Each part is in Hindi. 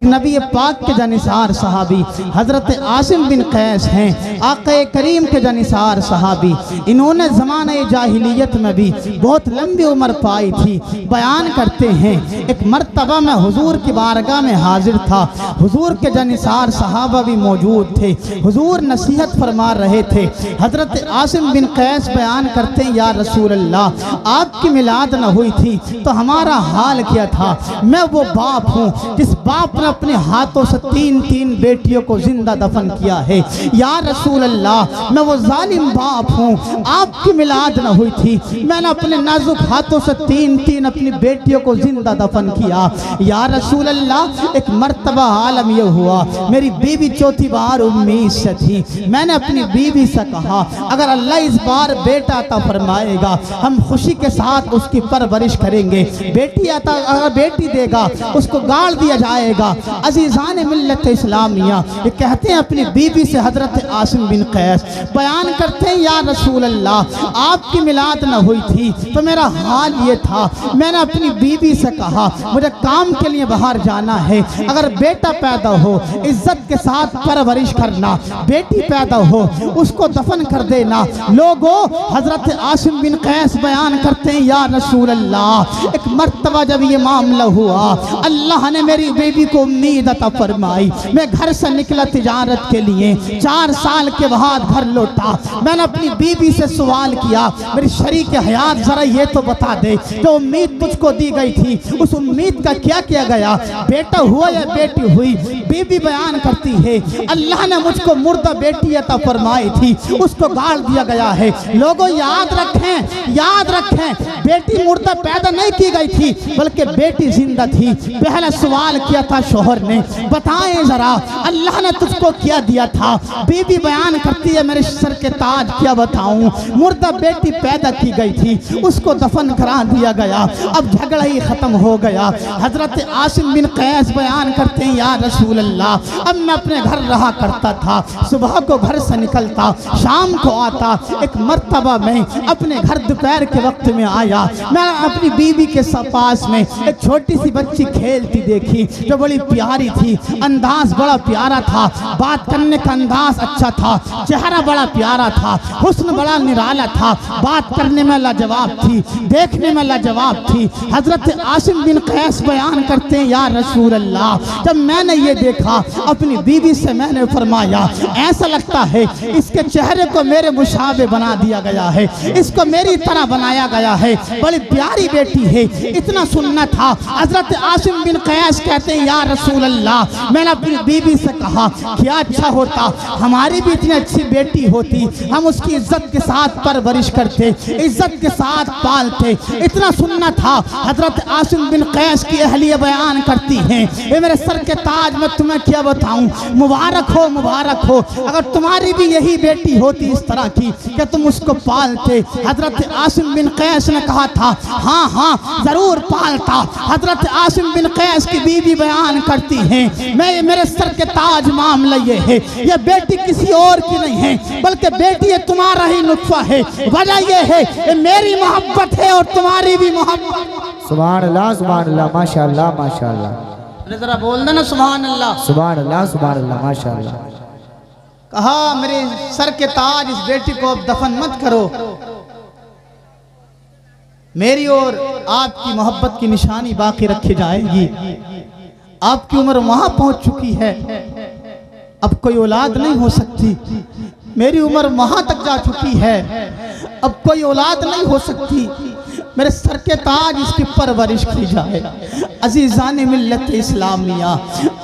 नबी पाक के जानिसार सहाबी हजरत आसिम बिन कैस हैं, आक़ा करीम के जानिसार सहाबी। इन्होंने ज़माने जाहिलियत में भी बहुत लंबी उम्र पाई थी। बयान करते हैं, एक मर्तबा में हुजूर की बारगाह में हाजिर था। हुजूर के जानिसार सहाबा भी मौजूद थे। हुजूर नसीहत फरमा रहे थे। हजरत आसिम बिन कैस बयान करते हैं, या रसूल अल्लाह, आपकी मिलाद न हुई थी तो हमारा हाल क्या था। मैं वो बाप हूँ जिस बाप ने अपने हाथों से 3 बेटियों को जिंदा दफन किया है। या रसूल अल्लाह, मैं वो जालिम बाप हूँ, आपकी मिलाद न हुई थी, मैंने अपने नाजुक हाथों से 3 अपनी बेटियों को जिंदा दफन किया। या रसूल अल्लाह, एक मर्तबा आलम यह हुआ, मेरी बीवी चौथी बार उम्मीद से थी। मैंने अपनी बीवी से कहा, अगर अल्लाह इस बार बेटा अता फरमाएगा हम खुशी के साथ उसकी परवरिश करेंगे। बेटी अता अगर बेटी देगा उसको गाड़ दिया जाएगा। अजीज़ान मिल्लत इस्लामिया ये कहते हैं अपनी बीवी से, हजरत आसिम बिन कैस बयान करते हैं, या रसूल अल्लाह, आपकी मिलाद न हुई थी तो मेरा हाल ये था। मैंने अपनी बीवी से कहा, मुझे काम के लिए बाहर जाना है, अगर बेटा पैदा हो इज्जत के साथ परवरिश करना, बेटी पैदा हो उसको दफन कर देना। लोगों, हजरत आसिम बिन कैस बयान करते हैं, या रसूल अल्लाह, एक मर्तबा जब ये मामला हुआ, अल्लाह ने मेरी बीवी को उम्मीद अता फरमाई। मैं घर से निकला तिजारत के लिए, 4 साल के बाद घर लौटा। मैंने अपनी बीवी से सवाल किया, मेरी शरीक हयात जरा ये तो बता दे, जो उम्मीद तुझको दी गई थी उस उम्मीद का क्या किया गया, बेटा हुआ या बेटी हुई। बीवी बयान करती है, अल्लाह ने मुझको मुर्दा बेटी अता फरमाई थी, उसको गाड़ दिया गया है। लोगों याद रखें, बेटी मुर्दा पैदा नहीं की गई थी बल्कि बेटी जिंदा थी। पहला सवाल किया था शोहर ने, बताएं जरा अल्लाह ने तुझको क्या दिया था। बीबी बयान करती है, मेरे सर के ताज क्या बताऊं, मुर्दा बेटी पैदा की गई थी, उसको दफन करा दिया गया, अब झगड़ा ही खत्म हो गया। हजरत आसिम बिन कैस बयान करते हैं, या रसूल अल्लाह, अब मैं अपने घर रहा करता था, सुबह को घर से निकलता, शाम को आता। एक मर्तबा में अपने घर दोपहर के वक्त में आया, मैं अपनी बीवी के पास में एक छोटी सी बच्ची खेलती देखी जो बड़ी प्यारी थी, अंदाज बड़ा प्यारा था, बात करने का अंदाज अच्छा था, चेहरा बड़ा प्यारा था, हुस्न बड़ा निराला था, बात करने में लाजवाब थी, देखने में लाजवाब थी। हजरत आसिम बिन कैस बयान करते हैं, या रसूल अल्लाह, जब मैंने ये देखा अपनी बीवी से मैंने फरमाया, ऐसा लगता है इसके चेहरे को मेरे मुशाबे बना दिया गया है, इसको मेरी तरह बनाया गया है, बड़ी प्यारी बेटी है। इतना सुनना था। हजरत आसिम बिन कैस कहते हैं, या रसूल अल्लाह, मैंने अपनी बीवी से कहा, क्या अच्छा होता हमारी भी इतनी अच्छी बेटी होती, हम उसकी इज्जत के साथ परवरिश करते, इज्जत के साथ पालते। इतना सुनना था। हजरत आसिम बिन कैस की अहलिया बयान करती हैं, ये मेरे सर के ताज, मैं तुम्हें क्या बताऊं, मुबारक हो अगर तुम्हारी भी यही बेटी होती इस तरह की, क्या तुम उसको पालते। हजरत आसिम बिन कैस ने कहा था, हाँ जरूर पालता। हजरत आसिम बिन कैस की बीवी बयान करती हैं, मैं मेरे सर के ताज मामला ये है, ये बेटी किसी और की नहीं है बल्कि बेटी ये तुम्हारा ही नुत्फा है। वजह ये है, ये मेरी मोहब्बत है और तुम्हारी भी मोहब्बत। सुभान अल्लाह, माशाअल्लाह माशाअल्लाह। जरा बोल देना सुभान अल्लाह, सुभान अल्लाह माशाअल्लाह। कहा, मेरे सर के ताज, इस बेटी को अब दफन मत करो। मेरी और आपकी मोहब्बत की निशानी बाकी रखी जाएगी। आपकी उम्र वहां पहुंच चुकी है, अब कोई औलाद नहीं हो सकती। मेरी उम्र वहां तक जा चुकी है, अब कोई औलाद नहीं हो सकती। मेरे सर के ताज, इसकी परवरिश की जाए। अजीज़ान मिल्लत इस्लामिया,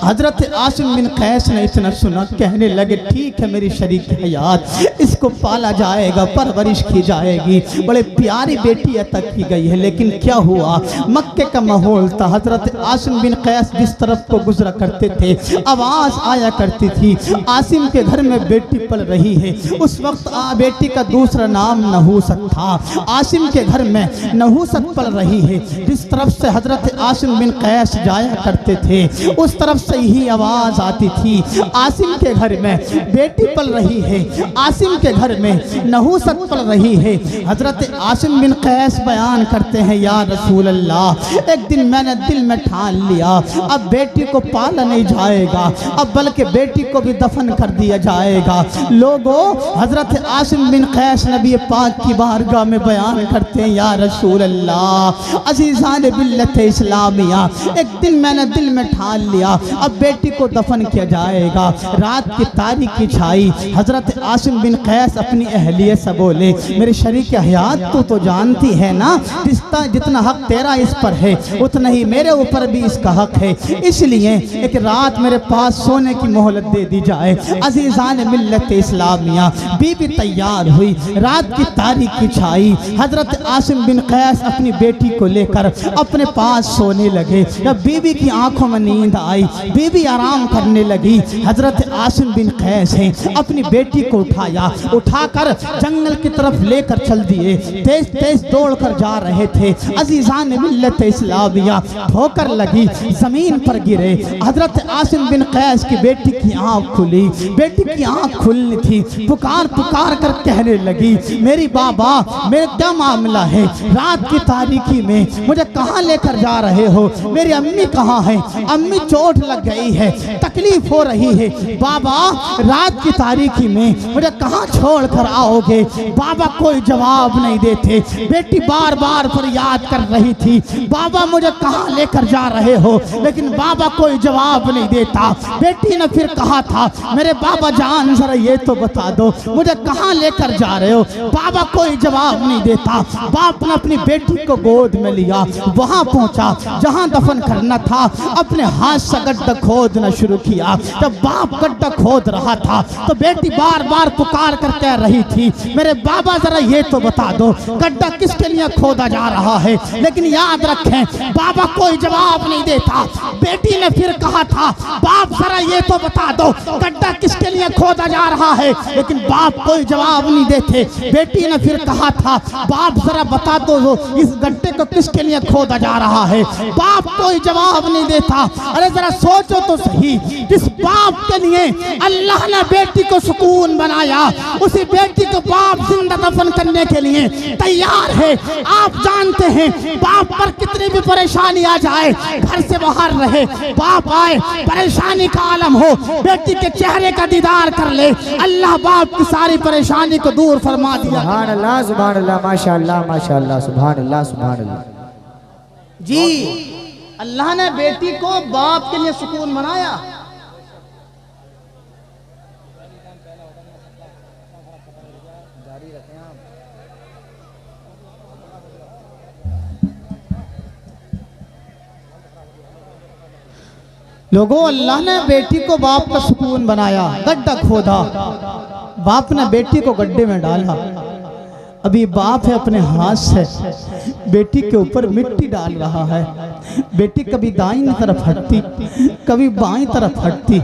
हजरत आसिम बिन कैस ने इतना सुना, कहने लगे, ठीक है मेरी शरीक हयात, इसको पाला जाएगा, परवरिश की जाएगी, बड़े प्यारी बेटी अता की गई है। लेकिन क्या हुआ, मक्के का माहौल था। हजरत आसिम बिन कैस जिस तरफ को गुजरा करते थे, आवाज़ आया करती थी, आसिम के घर में बेटी पल रही है। उस वक्त बेटी का दूसरा नाम न हो सकता। आसिम के घर में नहूसत पल रही है। जिस तरफ से हजरत आसिम बिन कैस जाया करते थे उस तरफ से ही आवाज आती थी। आसिम के घर में बेटी पल रही है, आसिम के घर में नहूसत पल रही है। हजरत आसिम बिन कैस बयान करते हैं, या रसूल अल्लाह, एक दिन मैंने दिल में ठान लिया अब बेटी को पाला नहीं जाएगा, अब बल्कि बेटी को भी दफन कर दिया जाएगा। लोगों, हजरत आसिम बिन कैस नबी पाक की बारगाह में बयान करते हैं, या रसूल अल्लाह, अजीज़ान बिल्लत इस्लामिया, एक दिन मैंने दिल में ठान लिया अब बेटी को दफन किया जाएगा। रात की तारीकी छाई। हजरत आसिम बिन कैस अपनी अहलियत से बोले, मेरे शरीक हयात तू तो जानती है ना, जितना हक तेरा इस पर है उतना ही मेरे ऊपर भी इसका हक है, इसलिए एक रात मेरे पास सोने की मोहलत दे दी जाए। अजीज़ान मिल्लत इस्लामिया, बीबी तैयार हुई। रात की तारीकी छाई। हजरत आसिम बिन कैस अपनी बेटी को लेकर अपने पास सोने लगे। जब बीबी की आंखों में नींद आई, बीबी आराम करने लगी। हजरत आसिम बिन कैस हैं अपनी बेटी को उठाकर जंगल की तरफ लेकर चल दिए। तेज तेज दौड़ कर जा रहे थे। अजीज़ान मिल्लत इस्लामिया, ठोकर लगी, जमीन पर गिरे। हजरत आसिम बिन कैस की बेटी की आंख खुली। बेटी की आंख खुलनी थी, पुकार पुकार कर कहने लगी, मेरी बाबा, मेरा क्या मामला है? रात की तारीकी में मुझे कहाँ लेकर जा रहे हो? मेरी अम्मी कहाँ है? अम्मी चोट लग गई है, तकलीफ हो रही है। बाबा, रात की तारीकी में मुझे कहाँ छोड़ कर आओगे? बाबा कोई जवाब नहीं देते। बेटी बार बार फरियाद कर रही थी, बाबा मुझे कहाँ लेकर जा रहे हो? लेकिन बाबा कोई जवाब नहीं देता। बेटी ने फिर कहा था, मेरे बाबा जान जरा ये तो बता दो मुझे कहाँ लेकर जा रहे हो? बाबा कोई जवाब नहीं देता। बाप ने अपनी बेटी को गोद में लिया, वहां पहुंचा जहां दफन करना था। अपने हाथ से गड्ढा खोदना शुरू किया। जब बाप गड्ढा खोद रहा था तो बेटी बार बार पुकार कर कह रही थी, मेरे बाबा जरा ये तो बता दो गड्ढा किसके लिए खोदा जा रहा है? लेकिन याद रखें, बाबा कोई जवाब नहीं देता। बेटी ने फिर कहा था, बाप जरा ये तो बता दो गड्ढा किसके लिए खोदा जा रहा है? लेकिन बाप कोई जवाब नहीं देते। बेटी ने फिर कहा था, बाप जरा बता दो इस गड्ढे को किसके लिए खोदा जा रहा है? बाप कोई जवाब नहीं देता। अरे जरा सोचो तो सही, जिस बाप के लिए अल्लाह ने बेटी को सुकून बनाया, उसी बेटी को बाप जिंदा दफन करने के लिए तैयार है। आप जानते हैं बाप पर कितनी भी परेशानी आ जाए, घर से बाहर रहे, बाप आए, परेशानी का आलम हो, बेटी के चेहरे का दीदार कर ले, अल्लाह बाप की सारी परेशानी को दूर फरमा दिया। सुभान अल्लाह, सुभान अल्लाह, माशाअल्लाह, माशाअल्लाह, सुभान अल्लाह, सुभान अल्लाह। जी, अल्लाह ने बेटी को बाप के लिए सुकून बनाया। लोगों, अल्लाह ने बेटी को बाप का सुकून बनाया। गड्ढा खोदा, बाप ने बेटी को गड्ढे में डाला। अभी बाप है अपने हाथ से बेटी के ऊपर मिट्टी डाल रहा है। बेटी कभी दाईं तरफ हटती, कभी बाईं तरफ हटती।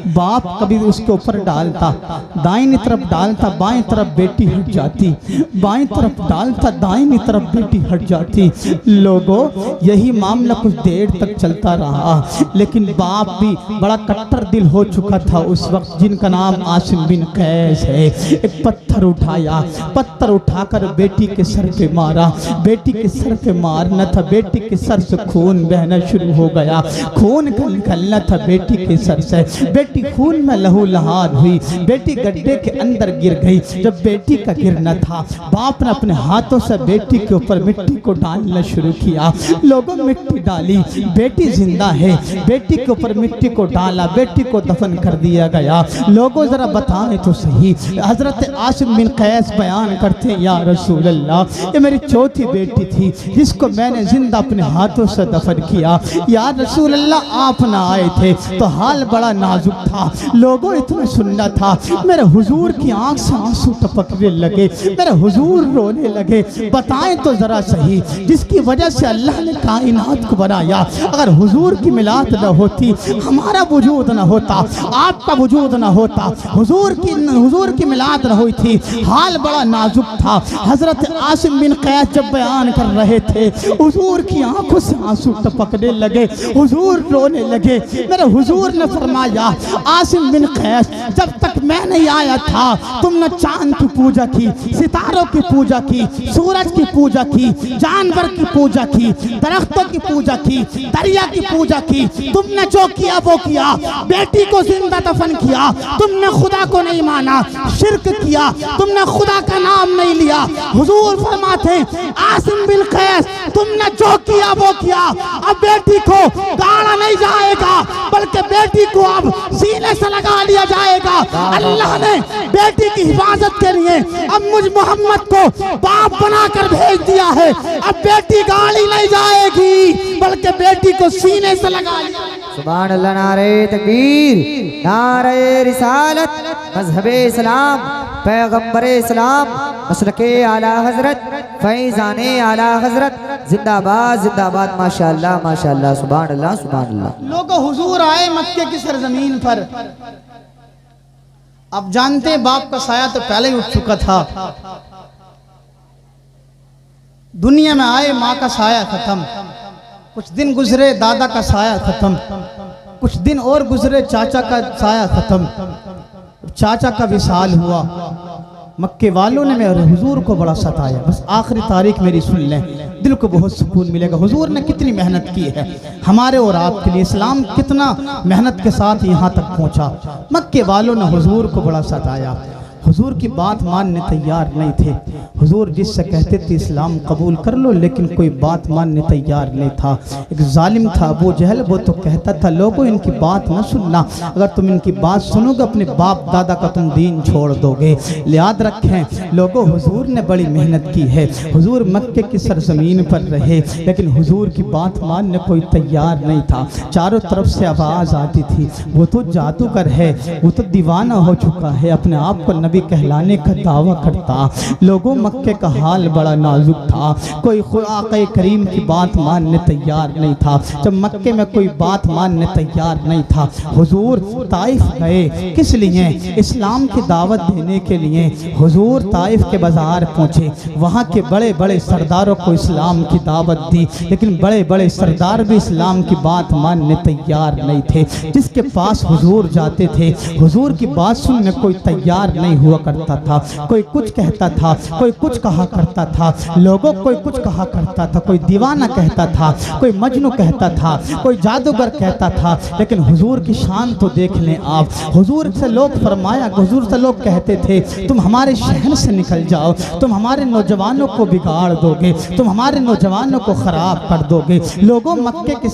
बाप कभी उसके ऊपर डालता, दाईं तरफ डालता, बाईं तरफ बेटी हट जाती, बाईं तरफ डालता, दाईं तरफ बेटी हट जाती। लोगों, यही मामला कुछ देर तक चलता रहा। लेकिन बाप भी बड़ा कट्टर दिल हो चुका था उस वक्त, जिनका नाम आसिम बिन कैस है। एक पत्थर उठाया, पत्थर उठाकर बेटी के सर पे मारा। बेटी के सर पे मारना था, बेटी के सर से खून बहना शुरू हो गया। खून निकलना था बेटी के सर से। बेटी खून में लहूलुहान हुई, बेटी गड्ढे के अंदर गिर गई। जब बेटी का गिरना था, बाप ने अपने हाथों से बेटी के ऊपर मिट्टी को डालना शुरू किया। लोगों, मिट्टी डाली, बेटी जिंदा है। बेटी के ऊपर मिट्टी को डाला, बेटी को दफन कर दिया गया। लोगों, जरा बताएं तो सही, हजरत आसिम बिन कैस बयान करते हैं, या रसूल अल्लाह, ये मेरी चौथी बेटी थी जिसको मैंने जिंदा अपने हाथों से दफन किया। या रसूल अल्लाह, आप ना आए थे तो हाल बड़ा नाजुक था। लोगों, इतना सुनना था। मेरे हुजूर की आंख से आंसू टपकने लगे, मेरे हुजूर रोने लगे। बताएं तो जरा सही, जिसकी वजह से अल्लाह ने कायनात को बनाया, अगर हुजूर की मिलाद न होती, हमारा वजूद न होता, आपका वजूद न होता, हुजूर की मिलाद न हुई थी, हाल बड़ा नाजुक था। हजरत आसिम बिन कैस जब बयान कर रहे थे, हुजूर की आंखों से आंसू टपकने लगे, हुजूर रोने लगे। मेरे हुजूर ने फरमाया, आसिम बिन कैस, जब तक मैं नहीं आया था तुमने चांद की पूजा की, सितारों की पूजा की, सूरज की पूजा की, जानवर की पूजा की, दरख्तों की पूजा की, दरिया की पूजा की। तुमने जो किया वो किया, बेटी को जिंदा दफन किया, तुमने खुदा को नहीं माना, शिरक किया, तुमने खुदा का नाम नहीं लिया। हुजूर फरमाते, आसिम बिन कैस, तुमने जो किया वो किया। अब बेटी को गाड़ा नहीं जाएगा, बल्कि बेटी को अब सीने से लगा लिया जाएगा। अल्लाह ने बेटी की हिफाजत के लिए अब मुझ मोहम्मद को बाप बनाकर भेज दिया है। अब बेटी गाड़ी नहीं जाएगी, बल्कि बेटी को सीने से लगा लिया। सुभान अल्लाह, नारे तकबीर, नारे रिसालत, मजहबे इस्लाम, पैगंबरे इस्लाम, मसलके आला हजरत, फैजाने आला हजरत, जिंदाबाद जिंदाबाद, माशाअल्लाह माशाअल्लाह, सुभान अल्लाह सुभान अल्लाह। लोगों, हुजूर आए मक्के की सरजमीन पर। अब जानते बाप का साया तो पहले ही उठ चुका था। दुनिया में आए माँ का साया खत्म, कुछ दिन गुजरे दादा का साया खत्म, कुछ दिन और गुजरे चाचा का साया खत्म। चाचा का विसाल हुआ, मक्के वालों ने मेरे हुजूर को बड़ा सताया। बस आखिरी तारीख मेरी सुन लें, दिल को बहुत सुकून मिलेगा। हुजूर ने कितनी मेहनत की है हमारे और आपके लिए, इस्लाम कितना मेहनत के साथ यहाँ तक पहुँचा। मक्के वालों ने हुजूर को बड़ा सताया, हुजूर की बात मानने तैयार नहीं थे। हुजूर जिससे कहते थे इस्लाम कबूल कर लो, लेकिन कोई बात मानने तैयार नहीं था। एक जालिम था अबू जहल, वो तो कहता था लोगों इनकी बात न सुनना, अगर तुम इनकी बात सुनोगे अपने बाप दादा का तुम दीन छोड़ दोगे। याद रखें लोगों, हुजूर ने बड़ी मेहनत की है। हुजूर मक्के की सरजमीन पर रहे, लेकिन हुजूर की बात मानने कोई तैयार नहीं था। चारों तरफ से आवाज़ आती थी, वो तो जादूगर है, वो तो दीवाना हो चुका है, अपने आप को नबी कहलाने का दावा करता। लोगों, मक्के का हाल बड़ा नाजुक था, कोई आक़ा करीम की बात मानने तैयार नहीं था। जब मक्के में कोई बात मानने तैयार नहीं था, हुजूर ताइफ गए। किस लिए? इस्लाम की दावत देने के लिए। हुजूर ताइफ के बाजार पहुँचे, वहाँ के बड़े बड़े सरदारों को इस्लाम की दावत दी, लेकिन बड़े बड़े सरदार भी इस्लाम की बात मानने तैयार नहीं थे। जिसके पास हुजूर जाते थे, हुजूर की बात सुनने कोई तैयार नहीं हुआ करता था। कोई कुछ कहता था, कोई कुछ कहा करता था। लोगों, कोई कुछ कहा करता था, कोई दीवाना कहता था, कोई मजनू कहता था, कोई जादूगर कहता था। लेकिन हुजूर की शान तो देख लें आप। हुजूर से लोग फरमाया, हुजूर से लोग कहते थे तुम हमारे शहर से निकल जाओ, तुम हमारे नौजवानों को बिगाड़ दोगे, तुम हमारे नौजवानों को खराब कर दोगे। लोगों, मक्के के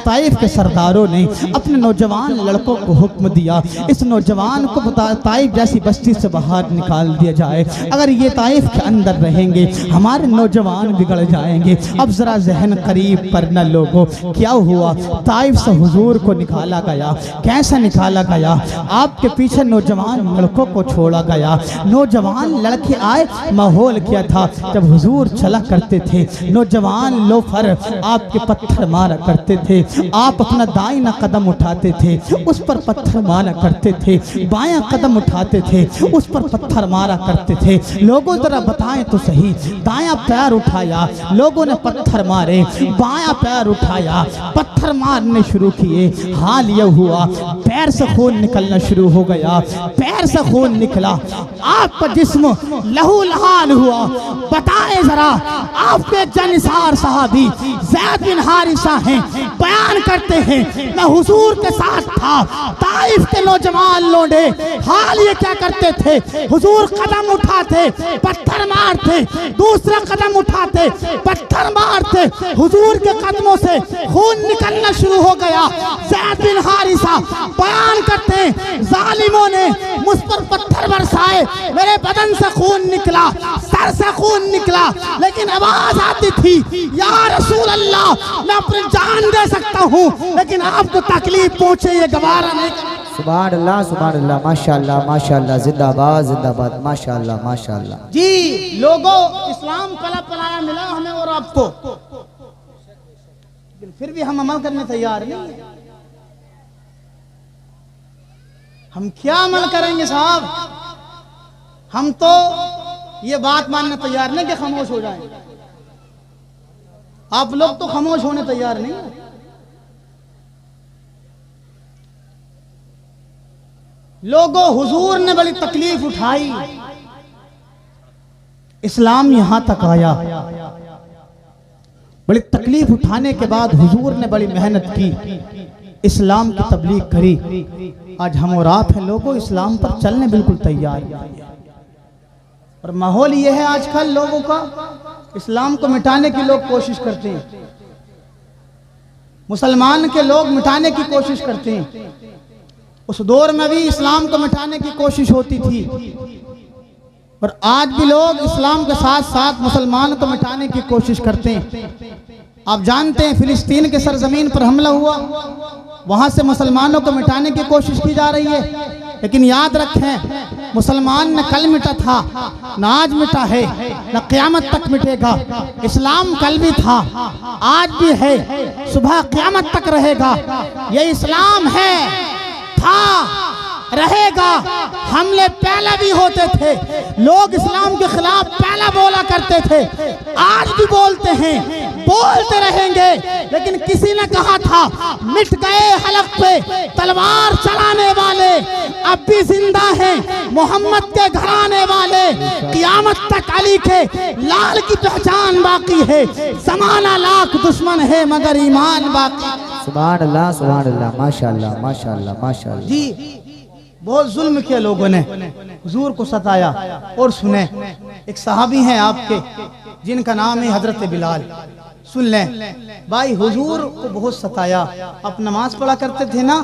ताइफ के सरदारों ने अपने नौजवान लड़कों को हुक्म दिया, इस नौजवान को ताइफ जैसी बस्ती से बाहर निकाल दिया जाए। अगर ये ताइफ के अंदर रहेंगे हमारे नौजवान बिगड़ जाएंगे। अब जरा जहन करीब करना लोगों, क्या हुआ? ताइफ से हुजूर को निकाला गया। कैसे निकाला गया? आपके पीछे नौजवान लड़कों को छोड़ा गया। नौजवान लड़के आए, माहौल क्या था? जब हुजूर चला करते थे, नौजवान लोफर आपके पत्थर मारा करते थे। आप अपना दाहिना कदम उठाते थे, उस पर पत्थर मारा करते थे, बायां कदम उठाते थे, उस पर पत्थर मारा करते थे। लोगों जरा बताएं तो सही, दायां पैर उठाया, लोगों ने पत्थर मारे, बायां पैर उठाया, पत्थर मारने शुरू किए। हाल यह हुआ, पैर से खून निकलना शुरू हो गया, पैर से खून निकला, आपका जिस्म लहू लहान हुआ। बताएं जरा, आपके जनिसार साहबी ज़ैद बिन हारिसा हैं, बयान करते हैं मैं हुजूर के साथ था। ताइफ के नौजवान लोंडे हाल ये क्या करते थे? हुजूर कदम उठाते, पत्थर मारते, दूसरा कदम उठाते, पत्थर मारते। हुजूर के कदमों से खून निकलना शुरू हो गया। ज़ैद बिन हारिसा बयान करते, जालिमों ने मुझ पर पत्थर बरसाए, मेरे बदन से खून निकला, सर से खून निकला, लेकिन आवाज आती थी, या रसूल अल्लाह, मैं अपनी जान दे सकता हूँ, लेकिन आपको तकलीफ पहुंचे ये गवारा नहीं। सुभान अल्लाह, माशाअल्लाह माशाअल्लाह, जिंदाबाद जिंदाबाद, माशाअल्लाह माशाअल्लाह। जी लोगों, इस्लाम पला पलाया मिला हमें और आपको, फिर भी हम अमल करने तैयार नहीं है। हम क्या अमल करेंगे साहब? हम तो ये बात मानने तैयार नहीं कि खामोश हो जाएं। आप लोग तो खामोश होने तैयार नहीं है। लोगों, हुजूर ने बड़ी तकलीफ उठाई, इस्लाम यहां तक आया। बड़ी तकलीफ उठाने के बाद हुजूर ने बड़ी मेहनत की, इस्लाम की तबलीग करी। आज हम और आप हैं लोगों, इस्लाम पर चलने बिल्कुल तैयार हैं। और माहौल यह है आजकल लोगों का, इस्लाम को मिटाने की लोग कोशिश करते हैं, मुसलमान के लोग मिटाने की कोशिश करते हैं। उस दौर में भी इस्लाम को मिटाने की कोशिश होती थी, और आज भी लोग इस्लाम के साथ साथ मुसलमान को मिटाने की कोशिश करते हैं। आप जानते हैं फिलिस्तीन के सरजमीन पर हमला हुआ, वहां से मुसलमानों को मिटाने की कोशिश की जा रही है। लेकिन याद रखें, मुसलमान न कल मिटा था, न आज मिटा है, न क़यामत तक मिटेगा। इस्लाम कल भी था, आज भी है, सुबह क़यामत तक रहेगा। ये इस्लाम है, था, रहेगा। हमले पहले भी होते थे, लोग इस्लाम के खिलाफ पहले बोला करते थे, आज भी बोलते हैं, बोलते रहेंगे। लेकिन किसी ने कहा था, मिट गए हलक पे तलवार चलाने वाले, अब भी जिंदा हैं मोहम्मद के घराने वाले। क़यामत तक अली के लाल की पहचान बाकी है। ज़माना लाख दुश्मन है मगर ईमान बाकी। सुभान अल्लाह, सुभान अल्लाह, माशाअल्लाह, माशाअल्लाह, माशाअल्लाह। जी, बहुत जुल्म किया लोगों ने, हुजूर को सताया। और सुने, एक सहाबी हैं आपके जिनका नाम है हजरत बिलाल। सुन लें भाई, हुजूर को बहुत सताया। आप नमाज पढ़ा करते थे ना,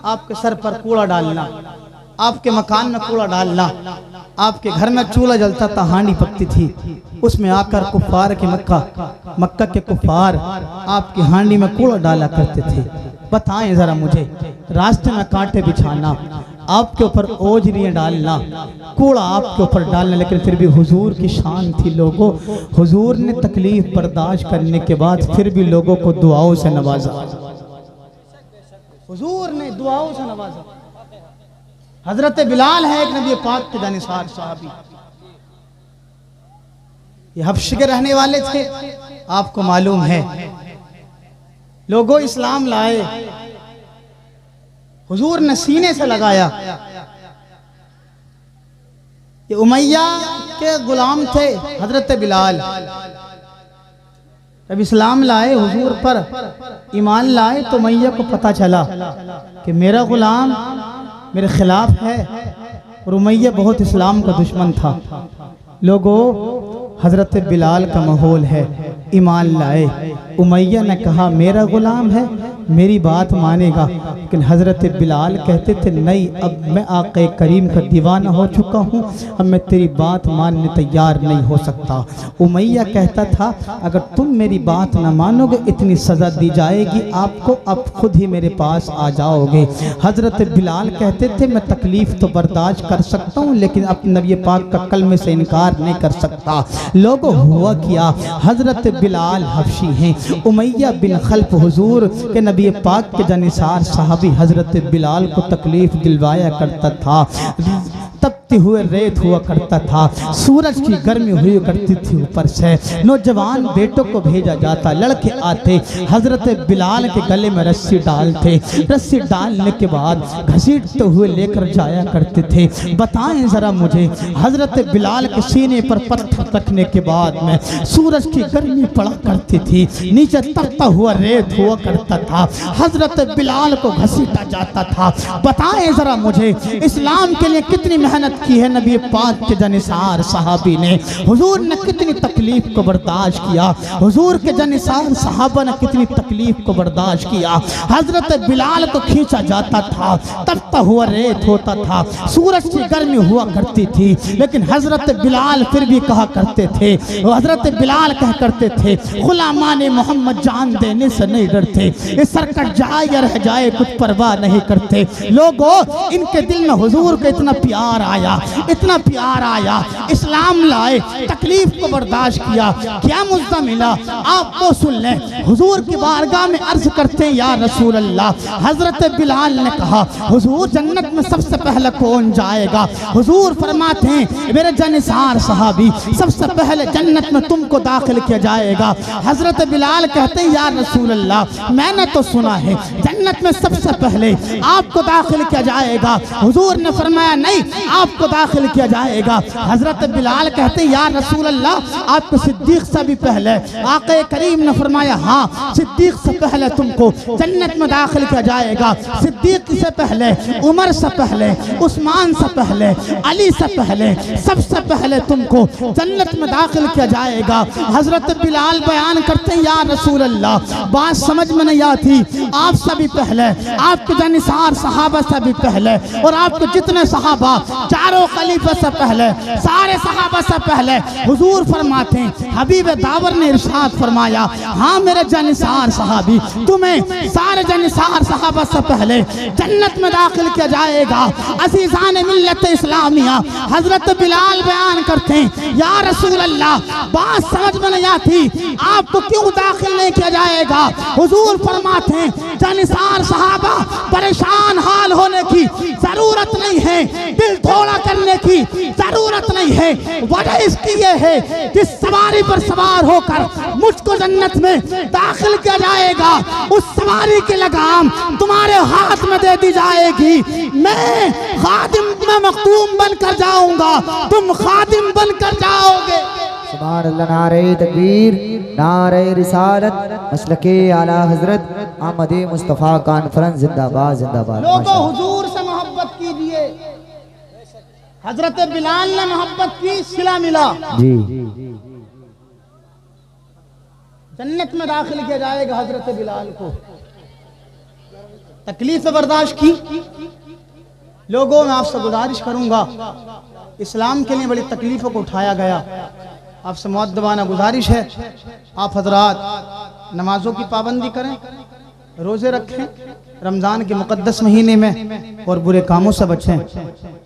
आपके सर पर कूड़ा डालना, आपके मकान में कूड़ा डालना, आपके घर में चूल्हा जलता था, हांडी पकती थी, उसमें आकर कुफार के मक्का के कुफार आपकी हांडी में कूड़ा डाला करते थे। बताएं जरा मुझे, रास्ते में कांटे बिछाना, आपके ऊपर ओझरियां डालना, कूड़ा आपके ऊपर डालना, लेकिन फिर भी हुजूर की शान थी लोगों। हुजूर ने तकलीफ बर्दाश्त करने के बाद फिर भी लोगों को दुआओं से नवाजा। हुजूर ने दुआओं से नवाजा। हजरत बिलाल है एक नबी पाक के जानिसार साहबी, ये हबश के रहने वाले थे, आपको मालूम है। लोगों, इस्लाम लाए, हुजूर ने सीने से लगाया। ये उमैया के गुलाम थे हजरत बिलाल। जब इस्लाम लाए, हुजूर पर ईमान लाए, तो उमैया को पता चला कि मेरा गुलाम मेरे खिलाफ है। और उमैया बहुत इस्लाम का दुश्मन था। लोगों, हजरत बिलाल का माहौल है, ईमान लाए। उमैया ने कहा मेरा गुलाम है, मेरी बात मानेगा। लेकिन हजरत बिलाल कहते थे नहीं, अब मैं आक़े करीम का दीवाना हो चुका हूँ, अब मैं तेरी बात मानने तैयार नहीं हो सकता। उमैया कहता था अगर तुम मेरी बात ना मानोगे, इतनी सज़ा दी जाएगी आपको, अब खुद ही मेरे पास आ जाओगे। हजरत बिलाल कहते थे मैं तकलीफ तो बर्दाश्त कर सकता हूँ, लेकिन अपने नबी पाक का कलमे से इनकार नहीं कर सकता। लोगों, हुआ किया, हजरत बिलाल हबशी हैं, उमैया बिन खल्फ हुजूर के नबी पाक के जानिसार साहबी हजरत बिलाल को तकलीफ दिलवाया करता था। तपते हुए रेत हुआ करता था, सूरज की गर्मी हुई करती थी ऊपर से। नौजवान बेटों को भेजा जाता, लड़के आते, हजरत बिलाल के गले में रस्सी डालते, रस्सी डालने के बाद घसीटते हुए लेकर जाया करते थे। बताएं जरा मुझे, हजरत बिलाल के सीने पर पत्थर रखने के बाद में सूरज की गर्मी पड़ा करती थी, नीचे तपता हुआ रेत हुआ करता था, हजरत बिलाल को घसीटा जाता था। बताएं जरा मुझे, इस्लाम के लिए कितनी मेहनत की है नबी पाक के जानिसार साहबी ने। हुजूर ने कितनी तकलीफ को बर्दाश्त किया, हुजूर के जानिसार साहबा ने कितनी तकलीफ को बर्दाश्त किया। हजरत बिलाल को खींचा जाता था, तपता हुआ रेत होता था, सूरज की गर्मी हुआ करती थी, लेकिन हजरत बिलाल फिर भी कहा करते थे, हजरत बिलाल कहा करते थे गुलामाने मोहम्मद जान देने से नहीं डरते, ये सर कट जाए या रह जाए कुछ परवाह नहीं करते। लोगों, इनके दिल में हुजूर का इतना प्यार एतबार आया, इतना प्यार आया, इस्लाम लाए, तकलीफ को बर्दाश्त किया, क्या मुद्दा मिला आप वो सुन लें। हुजूर की बारगाह में अर्ज करते हैं या रसूल अल्लाह। हजरत बिलाल ने कहा हुजूर जन्नत में सबसे पहले कौन जाएगा? हुजूर फरमाते हैं मेरे जनिसार सहाबी, सबसे पहले जन्नत में तुमको दाखिल किया जाएगा। हजरत बिलाल कहते हैं या रसूल अल्लाह, मैंने तो सुना है जन्नत में सबसे पहले आपको दाखिल किया जाएगा। हुजूर ने फरमाया नहीं, आपको दाखिल किया जाएगा। हजरत बिलाल कहते हैं या रसूल अल्लाह, आपको सिद्दीक से भी पहले। आक़ा करीम ने फरमाया हाँ, सिद्दीक से पहले तुमको जन्नत में दाखिल किया जाएगा। सिद्दीक से पहले, उमर से पहले, उस्मान से पहले, अली से पहले, सबसे पहले तुमको जन्नत में दाखिल किया जाएगा। हजरत बिलाल बयान करते हैं या रसूल अल्लाह, बात समझ में नहीं आती, आप सभी पहले, आपके जनिसार सहाबा से भी पहले, और आपको जितने सहाबा, चारों खलीफा से पहले, सारे सहाबा से पहले। हुजूर फरमाते हैं हबीब दावर ने इरशाद फरमाया हाँ मेरे जनिसार सहाबी, तुम्हें सारे जनिसार सहाबा से पहले जन्नत में दाखिल किया जाएगा। अज़ीज़ान मिल्लत इस्लामिया हजरत बिलाल बयान करते हैं या रसूल अल्लाह, बात समझ में नहीं आती, आपको क्यों दाखिल नहीं किया जाएगा? हुजूर फरमाते हैं जनिसार सहाबा परेशान हाल होने की जरूरत नहीं है, दिल थोड़ा करने की जरूरत नहीं है। वजह इसकी ये है कि सवारी पर सवार होकर मुझको जन्नत में दाखिल किया जाएगा। उस सवारी की लगाम तुम्हारे हाथ में दे दी जाएगी। मैं खादिम में मखदूम बनकर जाऊंगा, तुम खादिम बनकर जाओगे। सुभान अल्लाह। नारे तकबीर, नारे रिसालत, मसलके आला हजरत अहमद मुस्तफ़ा कॉन्फ्रेंस जिंदाबाद जिंदाबाद। लोगों हुजूर से मोहब्बत कीजिए। हजरत बिलाल ने मोहब्बत की, सिला मिला, जी। जन्नत में दाखिल किया जाएगा हजरत बिलाल को। तकलीफ बर्दाश्त की। लोगों मैं आपसे गुजारिश करूंगा, इस्लाम के लिए बड़ी तकलीफों को उठाया गया, आपसे मुअद्दबाना गुजारिश है आप हजरात नमाजों की पाबंदी करें, रोजे रखें रमज़ान के मुक़द्दस महीने में, और बुरे कामों से बचें।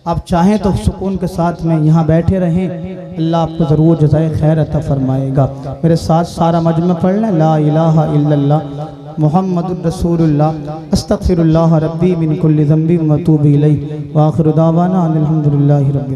आप चाहें तो सुकून के साथ में यहाँ बैठे रहें, अल्लाह आपको ज़रूर जज़ाए खैर अता फरमाएगा। मेरे साथ सारा मजमा पढ़ लें, ला इलाहा इल्लल्लाह मुहम्मदुर रसूलुल्लाह अस्तगफिरुल्लाह रब्बी मिन कुल्लि ज़ंबि व अतूबु इलैहि व आखिरु दावाना अनिल हम्दुलिल्लाहि रब्बिल